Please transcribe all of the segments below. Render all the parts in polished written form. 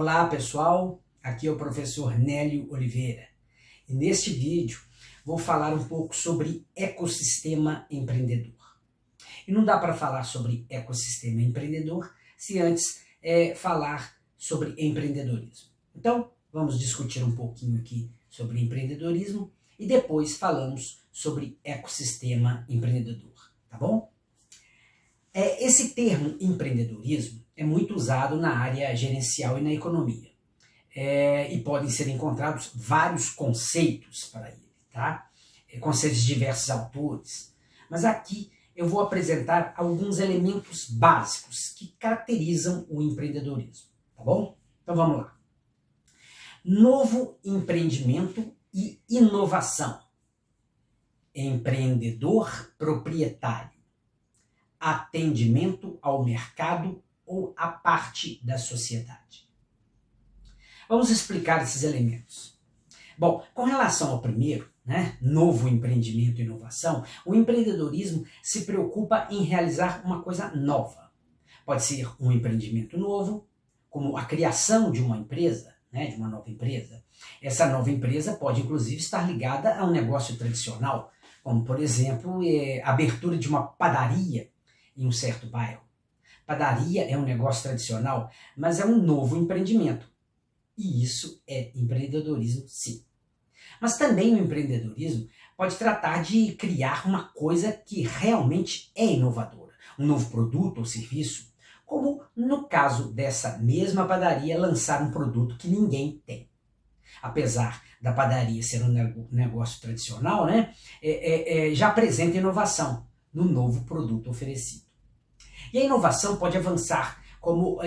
Olá pessoal, aqui é o professor Nélio Oliveira e neste vídeo vou falar um pouco sobre ecossistema empreendedor. E não dá para falar sobre ecossistema empreendedor se antes falar sobre empreendedorismo. Então vamos discutir um pouquinho aqui sobre empreendedorismo e depois falamos sobre ecossistema empreendedor, tá bom? Esse termo empreendedorismo é muito usado na área gerencial e na economia. E podem ser encontrados vários conceitos para ele, tá? Conceitos de diversos autores. Mas aqui eu vou apresentar alguns elementos básicos que caracterizam o empreendedorismo, tá bom? Então vamos lá. Novo empreendimento e inovação. Empreendedor proprietário. Atendimento ao mercado ou à parte da sociedade. Vamos explicar esses elementos. Bom, com relação ao primeiro, novo empreendimento e inovação, o empreendedorismo se preocupa em realizar uma coisa nova. Pode ser um empreendimento novo, como a criação de uma empresa, de uma nova empresa. Essa nova empresa pode, inclusive, estar ligada a um negócio tradicional, como, por exemplo, a abertura de uma padaria em um certo bairro. Padaria é um negócio tradicional, mas é um novo empreendimento. E isso é empreendedorismo, sim. Mas também o empreendedorismo pode tratar de criar uma coisa que realmente é inovadora, um novo produto ou serviço, como no caso dessa mesma padaria lançar um produto que ninguém tem. Apesar da padaria ser um negócio tradicional, já apresenta inovação no novo produto oferecido. E a inovação pode avançar, como,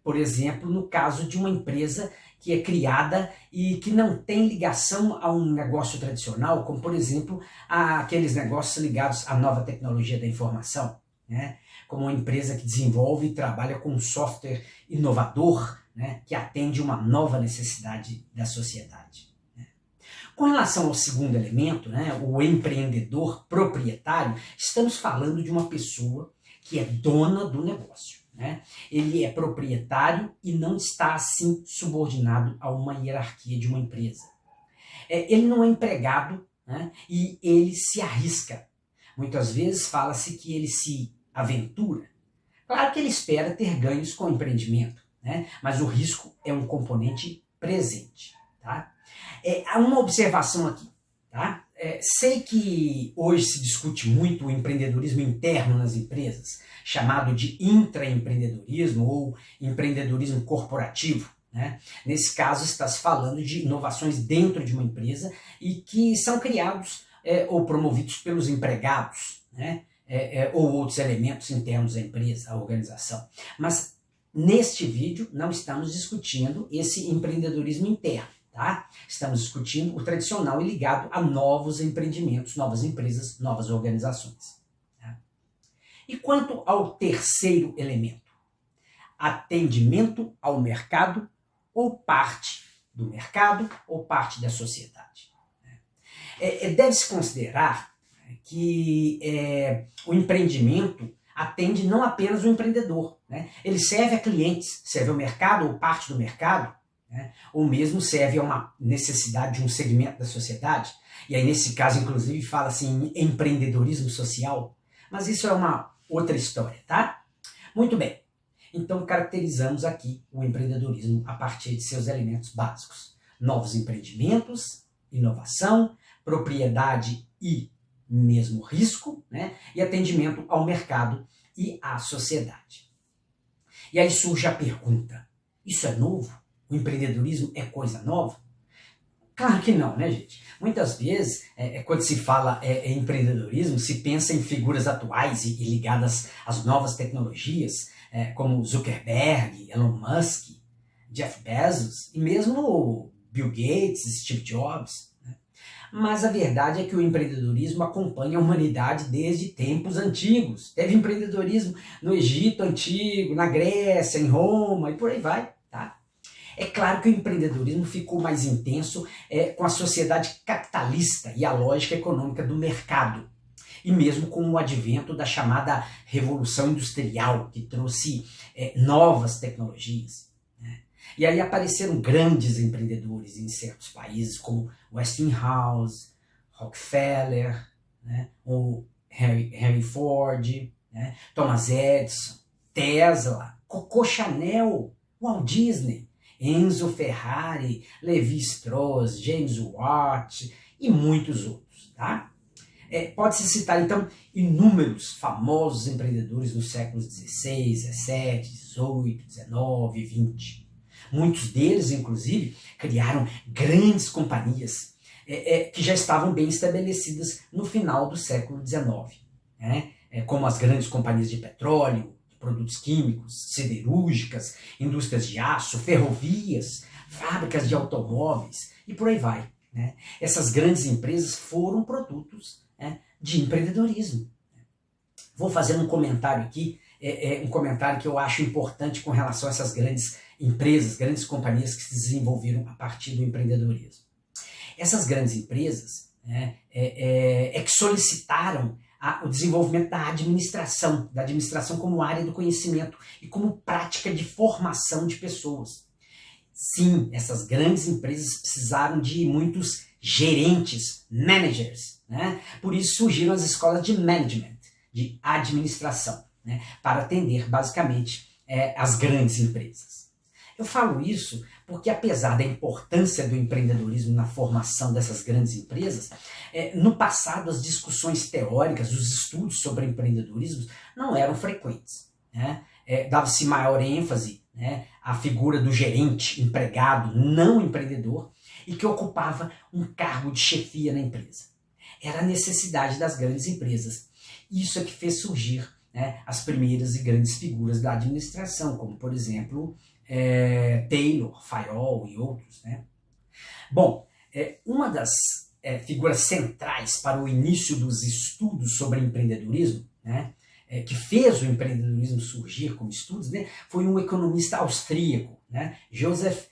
por exemplo, no caso de uma empresa que é criada e que não tem ligação a um negócio tradicional, como, por exemplo, aqueles negócios ligados à nova tecnologia da informação, como uma empresa que desenvolve e trabalha com um software inovador, que atende uma nova necessidade da sociedade. Com relação ao segundo elemento, o empreendedor proprietário, estamos falando de uma pessoa que é dona do negócio. Ele é proprietário e não está, assim, subordinado a uma hierarquia de uma empresa. Ele não é empregado, e ele se arrisca. Muitas vezes fala-se que ele se aventura. Claro que ele espera ter ganhos com o empreendimento, mas o risco é um componente presente. Tá? Há uma observação aqui. Tá? Sei que hoje se discute muito o empreendedorismo interno nas empresas, chamado de intraempreendedorismo ou empreendedorismo corporativo. Nesse caso, está se falando de inovações dentro de uma empresa e que são criados ou promovidos pelos empregados, ou outros elementos internos da empresa, à organização. Mas neste vídeo não estamos discutindo esse empreendedorismo interno. Tá? Estamos discutindo o tradicional e ligado a novos empreendimentos, novas empresas, novas organizações. Tá? E quanto ao terceiro elemento? Atendimento ao mercado ou parte do mercado ou parte da sociedade. Deve-se considerar que o empreendimento atende não apenas o empreendedor. Ele serve a clientes, serve ao mercado ou parte do mercado, ou mesmo serve a uma necessidade de um segmento da sociedade. E aí, nesse caso, inclusive, fala-se em empreendedorismo social. Mas isso é uma outra história, tá? Muito bem. Então, caracterizamos aqui o empreendedorismo a partir de seus elementos básicos. Novos empreendimentos, inovação, propriedade e mesmo risco, e atendimento ao mercado e à sociedade. E aí surge a pergunta, isso é novo? O empreendedorismo é coisa nova? Claro que não, gente? Muitas vezes, quando se fala em empreendedorismo, se pensa em figuras atuais e ligadas às novas tecnologias, como Zuckerberg, Elon Musk, Jeff Bezos e mesmo Bill Gates, Steve Jobs. Mas a verdade é que o empreendedorismo acompanha a humanidade desde tempos antigos. Teve empreendedorismo no Egito Antigo, na Grécia, em Roma e por aí vai. Tá? É claro que o empreendedorismo ficou mais intenso com a sociedade capitalista e a lógica econômica do mercado. E mesmo com o advento da chamada Revolução Industrial, que trouxe novas tecnologias. E aí apareceram grandes empreendedores em certos países, como Westinghouse, Rockefeller, né, o Henry Ford, né, Thomas Edison, Tesla, Coco Chanel, Walt Disney, Enzo Ferrari, Levi Strauss, James Watt e muitos outros. Tá? Pode-se citar, então, inúmeros famosos empreendedores dos séculos XVI, XVII, XVIII, XIX e XX. Muitos deles, inclusive, criaram grandes companhias que já estavam bem estabelecidas no final do século XIX, né? Como as grandes companhias de petróleo, de produtos químicos, siderúrgicas, indústrias de aço, ferrovias, fábricas de automóveis e por aí vai. Né? Essas grandes empresas foram produtos de empreendedorismo. Vou fazer um comentário aqui, um comentário que eu acho importante com relação a essas grandes empresas, grandes companhias que se desenvolveram a partir do empreendedorismo. Essas grandes empresas que solicitaram o desenvolvimento da administração como área do conhecimento e como prática de formação de pessoas. Sim, essas grandes empresas precisaram de muitos gerentes, managers, né? Por isso surgiram as escolas de management, de administração, né? Para atender basicamente as grandes empresas. Eu falo isso porque, apesar da importância do empreendedorismo na formação dessas grandes empresas, no passado as discussões teóricas, os estudos sobre empreendedorismo não eram frequentes. Né? Dava-se maior ênfase, né, à figura do gerente, empregado, não empreendedor, e que ocupava um cargo de chefia na empresa. Era a necessidade das grandes empresas. Isso é que fez surgir, né, as primeiras e grandes figuras da administração, como, por exemplo, Taylor, Fayol e outros. Né? Bom, uma das figuras centrais para o início dos estudos sobre empreendedorismo, né, que fez o empreendedorismo surgir como estudos, né, foi um economista austríaco, né, Joseph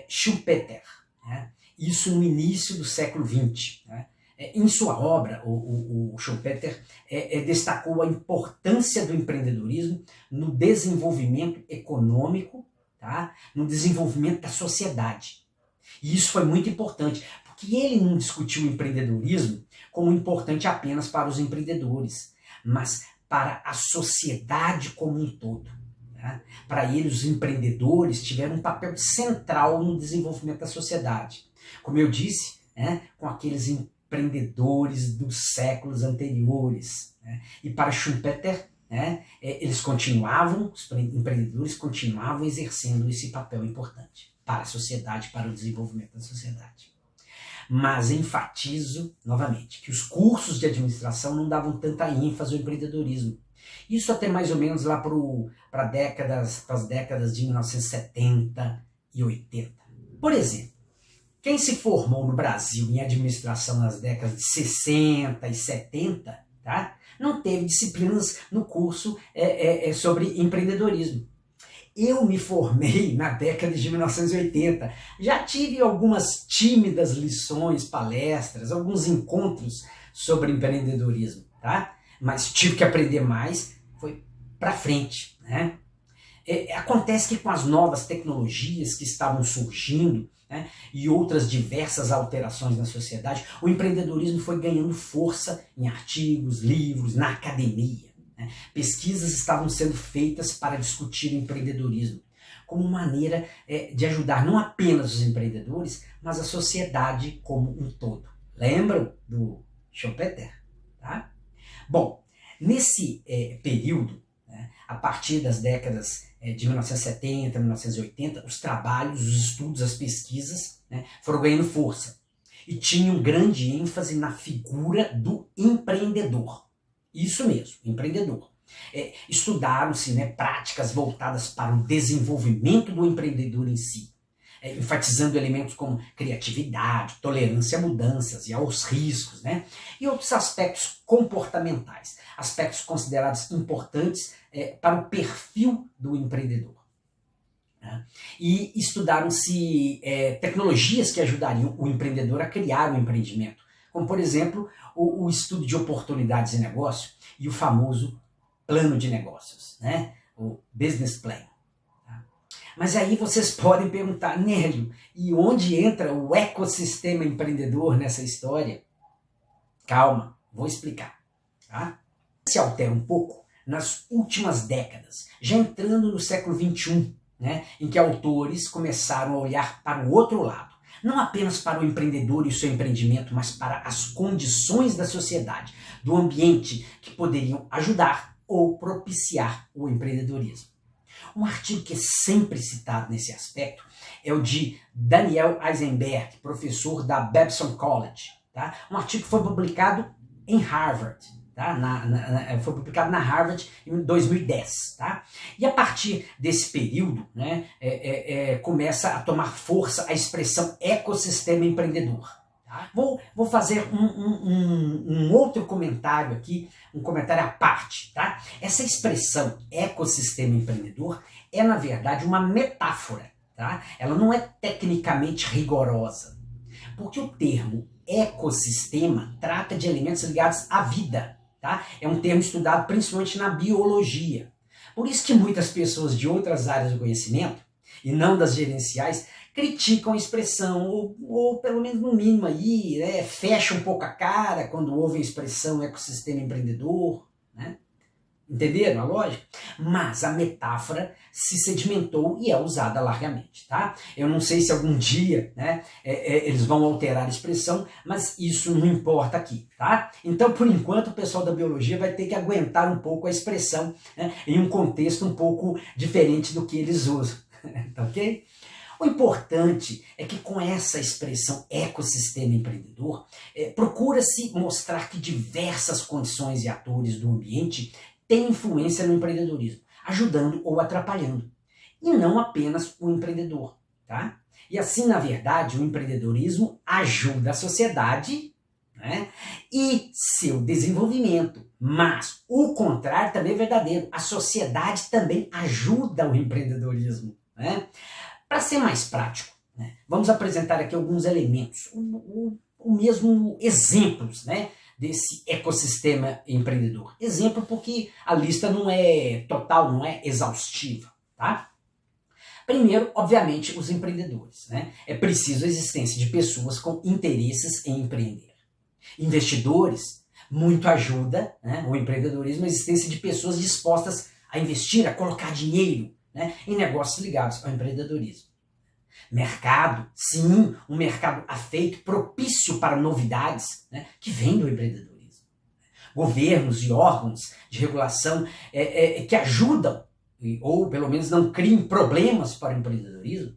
Schumpeter. Né? Isso no início do século XX. Né? Em sua obra, o Schumpeter destacou a importância do empreendedorismo no desenvolvimento econômico, tá? No desenvolvimento da sociedade. E isso foi muito importante, porque ele não discutiu o empreendedorismo como importante apenas para os empreendedores, mas para a sociedade como um todo. Tá? Para ele, os empreendedores tiveram um papel central no desenvolvimento da sociedade. Como eu disse, com aqueles empreendedores dos séculos anteriores. Né? E para Schumpeter, os empreendedores continuavam exercendo esse papel importante para a sociedade, para o desenvolvimento da sociedade. Mas enfatizo novamente que os cursos de administração não davam tanta ênfase ao empreendedorismo. Isso até mais ou menos lá para as décadas de 1970 e 80. Por exemplo, quem se formou no Brasil em administração nas décadas de 60 e 70, tá? Não teve disciplinas no curso sobre empreendedorismo. Eu me formei na década de 1980. Já tive algumas tímidas lições, palestras, alguns encontros sobre empreendedorismo, tá? Mas tive que aprender mais, foi para frente, né? Acontece que com as novas tecnologias que estavam surgindo, né, e outras diversas alterações na sociedade, o empreendedorismo foi ganhando força em artigos, livros, na academia. Né? Pesquisas estavam sendo feitas para discutir o empreendedorismo como maneira de ajudar não apenas os empreendedores, mas a sociedade como um todo. Lembram do Schumpeter? Tá? Bom, nesse período, né, a partir das décadas de 1970, 1980, os trabalhos, os estudos, as pesquisas, né, foram ganhando força e tinham grande ênfase na figura do empreendedor. Isso mesmo, empreendedor. Estudaram-se, né, práticas voltadas para o desenvolvimento do empreendedor em si, enfatizando elementos como criatividade, tolerância a mudanças e aos riscos, né, e outros aspectos comportamentais, aspectos considerados importantes para o perfil do empreendedor. Né? E estudaram-se tecnologias que ajudariam o empreendedor a criar um empreendimento, como, por exemplo, o estudo de oportunidades de negócio e o famoso plano de negócios, né? O business plan. Tá? Mas aí vocês podem perguntar, Nélio, e onde entra o ecossistema empreendedor nessa história? Calma, vou explicar. Tá? Se altera um pouco nas últimas décadas, já entrando no século XXI, né, em que autores começaram a olhar para o outro lado, não apenas para o empreendedor e o seu empreendimento, mas para as condições da sociedade, do ambiente que poderiam ajudar ou propiciar o empreendedorismo. Um artigo que é sempre citado nesse aspecto é o de Daniel Eisenberg, professor da Babson College. Tá? Um artigo que foi publicado em Harvard. Tá? Foi publicado na Harvard em 2010. Tá? E a partir desse período, né, começa a tomar força a expressão ecossistema empreendedor. Tá? Vou fazer um outro comentário aqui, um comentário à parte. Tá? Essa expressão ecossistema empreendedor é, na verdade, uma metáfora. Tá? Ela não é tecnicamente rigorosa, porque o termo ecossistema trata de elementos ligados à vida. Tá? É um termo estudado principalmente na biologia. Por isso que muitas pessoas de outras áreas do conhecimento, e não das gerenciais, criticam a expressão, ou pelo menos no mínimo aí, né, fecha um pouco a cara quando ouvem a expressão ecossistema empreendedor. Né? Entenderam a lógica? Mas a metáfora se sedimentou e é usada largamente, tá? Eu não sei se algum dia, né, eles vão alterar a expressão, mas isso não importa aqui, tá? Então, por enquanto, o pessoal da biologia vai ter que aguentar um pouco a expressão, né, em um contexto um pouco diferente do que eles usam, tá ok? O importante é que com essa expressão ecossistema empreendedor, procura-se mostrar que diversas condições e atores do ambiente tem influência no empreendedorismo, ajudando ou atrapalhando, e não apenas o empreendedor, tá? E assim, na verdade, o empreendedorismo ajuda a sociedade, né, e seu desenvolvimento, mas o contrário também é verdadeiro, a sociedade também ajuda o empreendedorismo, né? Para ser mais prático, né, vamos apresentar aqui alguns elementos, o mesmo exemplos, né, desse ecossistema empreendedor. Exemplo porque a lista não é total, não é exaustiva, tá? Primeiro, obviamente, os empreendedores, né? É preciso a existência de pessoas com interesses em empreender. Investidores, muito ajuda, né, o empreendedorismo, a existência de pessoas dispostas a investir, a colocar dinheiro, né, em negócios ligados ao empreendedorismo. Mercado, sim, um mercado afeito, propício para novidades, né, que vem do empreendedorismo. Governos e órgãos de regulação que ajudam, ou pelo menos não criem problemas para o empreendedorismo.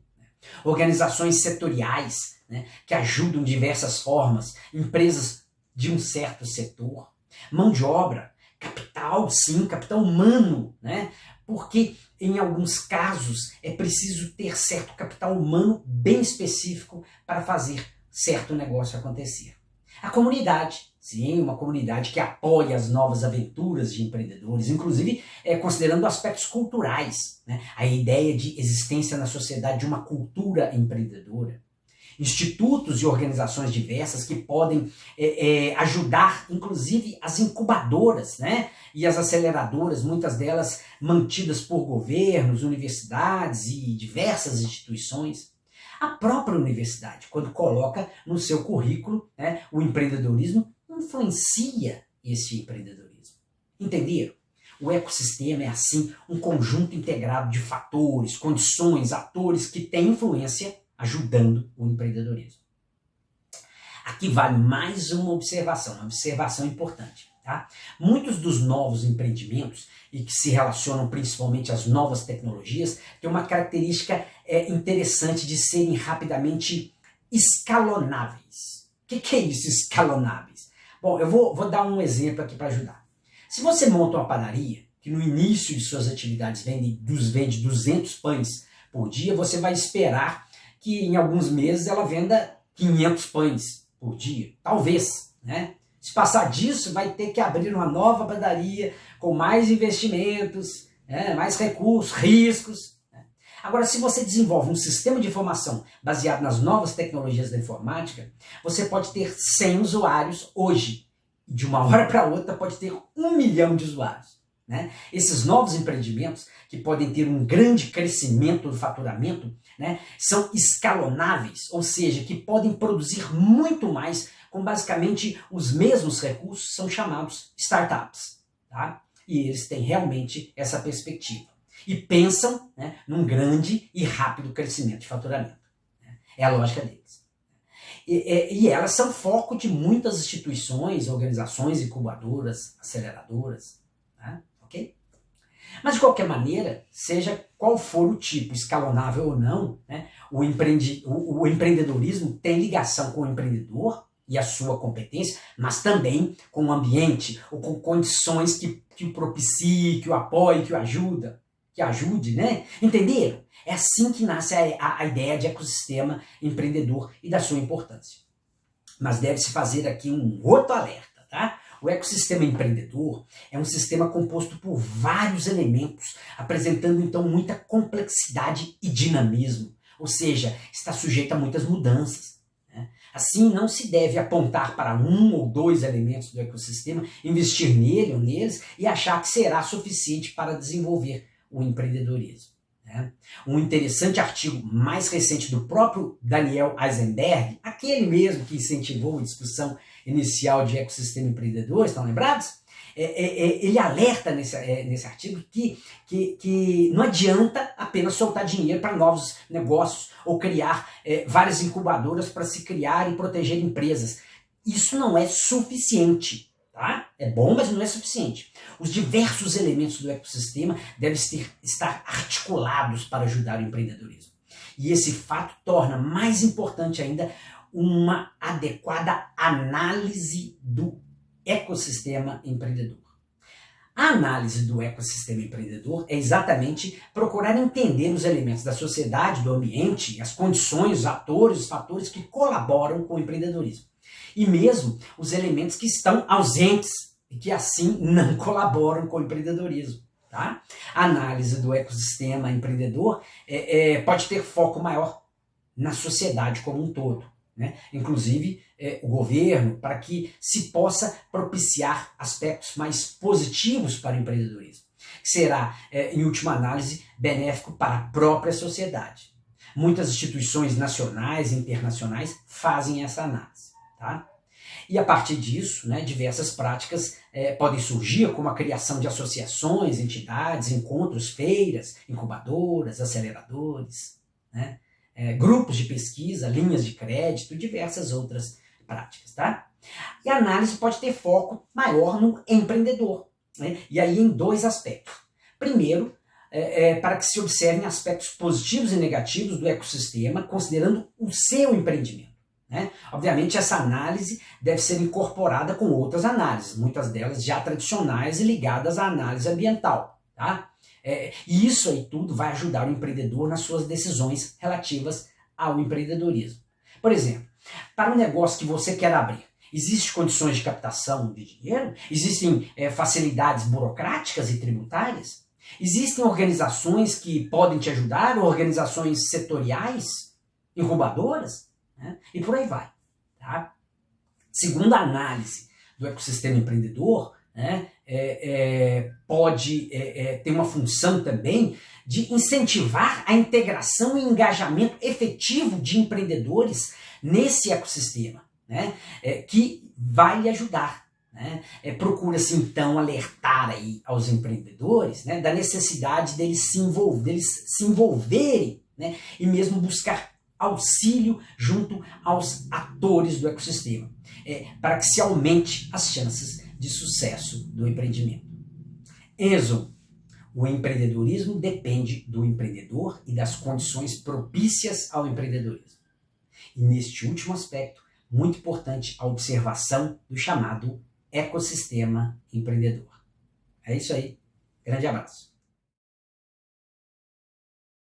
Organizações setoriais, né, que ajudam de diversas formas, empresas de um certo setor. Mão de obra, capital, sim, capital humano, né, porque em alguns casos é preciso ter certo capital humano bem específico para fazer certo negócio acontecer. A comunidade, sim, uma comunidade que apoia as novas aventuras de empreendedores, inclusive considerando aspectos culturais, né? A ideia de existência na sociedade de uma cultura empreendedora. Institutos e organizações diversas que podem ajudar, inclusive as incubadoras, né, e as aceleradoras, muitas delas mantidas por governos, universidades e diversas instituições. A própria universidade, quando coloca no seu currículo, né, o empreendedorismo, influencia esse empreendedorismo. Entenderam? O ecossistema é, assim, um conjunto integrado de fatores, condições, atores que têm influência ajudando o empreendedorismo. Aqui vale mais uma observação importante. Tá? Muitos dos novos empreendimentos, e que se relacionam principalmente às novas tecnologias, têm uma característica interessante de serem rapidamente escalonáveis. O que é isso, escalonáveis? Bom, eu vou dar um exemplo aqui para ajudar. Se você monta uma padaria, que no início de suas atividades vende 200 pães por dia, você vai esperar que em alguns meses ela venda 500 pães por dia, talvez, né? Se passar disso, vai ter que abrir uma nova padaria com mais investimentos, mais recursos, riscos. Né? Agora, se você desenvolve um sistema de informação baseado nas novas tecnologias da informática, você pode ter 100 usuários hoje. De uma hora para outra pode ter 1 milhão de usuários. né? Esses novos empreendimentos, que podem ter um grande crescimento do faturamento, né, são escalonáveis, ou seja, que podem produzir muito mais com basicamente os mesmos recursos, são chamados startups. Tá? E eles têm realmente essa perspectiva. E pensam, né, num grande e rápido crescimento de faturamento. Né? É a lógica deles. E elas são foco de muitas instituições, organizações, incubadoras, aceleradoras. Tá? Ok? Mas de qualquer maneira, seja qual for o tipo, escalonável ou não, né, o empreendedorismo tem ligação com o empreendedor e a sua competência, mas também com o ambiente, ou com condições que o propicie, que o apoie, que o ajude, né? Entenderam? É assim que nasce a ideia de ecossistema empreendedor e da sua importância. Mas deve-se fazer aqui um outro alerta, tá? O ecossistema empreendedor é um sistema composto por vários elementos, apresentando então muita complexidade e dinamismo, ou seja, está sujeito a muitas mudanças. Né? Assim, não se deve apontar para um ou dois elementos do ecossistema, investir nele ou neles e achar que será suficiente para desenvolver o empreendedorismo. Né? Um interessante artigo mais recente do próprio Daniel Eisenberg, aquele mesmo que incentivou a discussão inicial de ecossistema empreendedor, estão lembrados? Ele alerta nesse artigo que não adianta apenas soltar dinheiro para novos negócios ou criar várias incubadoras para se criar e proteger empresas. Isso não é suficiente. Tá? É bom, mas não é suficiente. Os diversos elementos do ecossistema devem estar articulados para ajudar o empreendedorismo. E esse fato torna mais importante ainda uma adequada análise do ecossistema empreendedor. A análise do ecossistema empreendedor é exatamente procurar entender os elementos da sociedade, do ambiente, as condições, os atores, os fatores que colaboram com o empreendedorismo. E mesmo os elementos que estão ausentes e que assim não colaboram com o empreendedorismo. Tá? A análise do ecossistema empreendedor pode ter foco maior na sociedade como um todo. Né? Inclusive o governo, para que se possa propiciar aspectos mais positivos para o empreendedorismo, que será, em última análise, benéfico para a própria sociedade. Muitas instituições nacionais e internacionais fazem essa análise. Tá? E a partir disso, né, diversas práticas podem surgir, como a criação de associações, entidades, encontros, feiras, incubadoras, aceleradores, né? Grupos de pesquisa, linhas de crédito, diversas outras práticas. Tá? E a análise pode ter foco maior no empreendedor, né? E aí em dois aspectos. Primeiro, para que se observem aspectos positivos e negativos do ecossistema, considerando o seu empreendimento. Né? Obviamente essa análise deve ser incorporada com outras análises, muitas delas já tradicionais e ligadas à análise ambiental. Tá? E isso aí tudo vai ajudar o empreendedor nas suas decisões relativas ao empreendedorismo. Por exemplo, para um negócio que você quer abrir, existem condições de captação de dinheiro? Existem facilidades burocráticas e tributárias? Existem organizações que podem te ajudar, organizações setoriais, incubadoras? Né? E por aí vai. Tá? Segundo a análise do ecossistema empreendedor, né, pode ter uma função também de incentivar a integração e engajamento efetivo de empreendedores nesse ecossistema, né, que vai lhe ajudar. Né? Procura-se então alertar aí aos empreendedores, né, da necessidade deles se envolverem, né, e mesmo buscar auxílio junto aos atores do ecossistema, para que se aumente as chances de sucesso do empreendimento. Em resumo, o empreendedorismo depende do empreendedor e das condições propícias ao empreendedorismo. E neste último aspecto, muito importante a observação do chamado ecossistema empreendedor. É isso aí. Grande abraço.